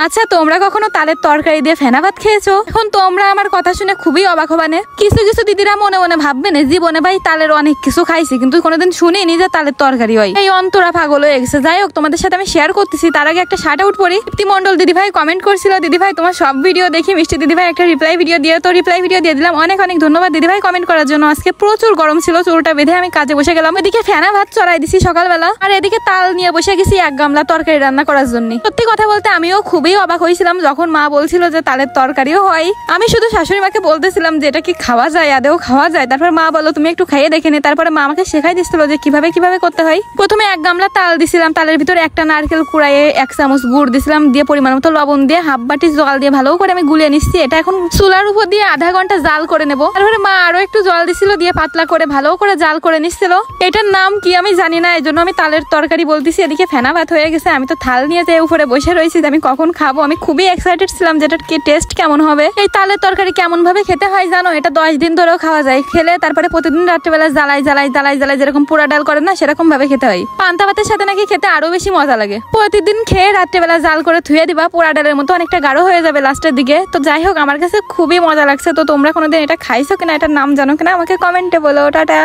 আচ্ছা, তোমরা কখনো তালের তরকারি দিয়ে ফেনা ভাত খেয়েছো? এখন তোমরা আমার কথা শুনে খুবই অবাক হবানে। কিছু কিছু দিদিরা মনে মনে ভাববে না জীবনে ভাই তালের অনেক কিছু খাইছি, কিন্তু কোনোদিন শুনিনি যে তালের তরকারি হয়। এই অন্তরা পাগল হয়ে গেছে। যাই হোক, তোমাদের সাথে আমি শেয়ার করতেছি। তার আগে একটা শার্ট আউট পরি। ইপ্তি মন্ডল দিদি ভাই কমেন্ট করছিল, দিদি ভাই তোমার সব ভিডিও দেখি মিষ্টি দিদি ভাই একটা রিপ্লাই ভিডিও দিয়ে, তো রিপ্লাই ভিডিও দিয়ে দিলাম। অনেক অনেক ধন্যবাদ দিদি ভাই কমেন্ট করার জন্য। আজকে প্রচুর গরম ছিল, চুলটা বেঁধে আমি কাজে বসে গেলাম। এদিকে ফেনা ভাত চড়াই দিছি সকালবেলা, আর এদিকে তাল নিয়ে বসে গেছি এক গামলা তরকারি রান্না করার জন্য। সত্যি কথা বলতে আমিও খুবই অবাক হয়েছিলাম যখন মা বলছিল যে তালের তরকারিও হয়। আমি শুধু শাশুড়ি মাকে বলতেছিলাম যে এটা কি খাওয়া যায়, আদেও খাওয়া যায়? তারপর মা বললো তুমি একটু খাইয়ে দেখে নে। তারপরে মা আমাকে শেখাই দিচ্ছিল যে কিভাবে কিভাবে করতে হয়। প্রথমে এক গামলা তাল দিছিলাম, তালের ভিতরে একটা নারকেল কুড়াইয়ে 1 চামচ গুড় দিছিলাম, দিয়ে পরিমাণ মতো লবণ দিয়ে হাফ বাটি জল দিয়ে ভালো করে আমি গুলিয়ে নিচ্ছি। এটা এখন চুলার উপর দিয়ে আধা ঘন্টা জাল করে নেবো। তারপরে মা আরো একটু জল দিছিল, দিয়ে পাতলা করে ভালো করে জাল করে নিচ্ছিল। এটার নাম কি আমি জানি না, এই জন্য আমি তালের তরকারি বলতেছি। এদিকে ফেনা ভাত হয়ে গেছে, আমি তো থাল নিয়ে যে উপরে বসে রয়েছি আমি কখন খাবো। আমি খুবই এক্সাইটেড ছিলাম যেটার কি টেস্ট কেমন হবে। এই তালের তরকারি কেমন ভাবে খেতে হয় জানো? এটা 10 দিন ধরেও খাওয়া যায়। খেলে তারপরে প্রতিদিন রাত্রিবেলা জ্বালাই জ্বালাই জ্বালাই জ্বালাই যেরকম পোড়া ডাল করে না, সেরকম ভাবে খেতে হয়। পান্তা ভাতের সাথে নাকি খেতে আরো বেশি মজা লাগে। প্রতিদিন খেয়ে রাত্রিবেলা জাল করে ধুয়ে দিবা, পোড়া ডালের মতো অনেকটা গাঢ় হয়ে যাবে লাস্টের দিকে। তো যাই হোক, আমার কাছে খুবই মজা লাগছে। তো তোমরা কোনোদিন এটা খাইছো কিনা, এটার নাম জানো কিনা আমাকে কমেন্টে বলো। টাটা।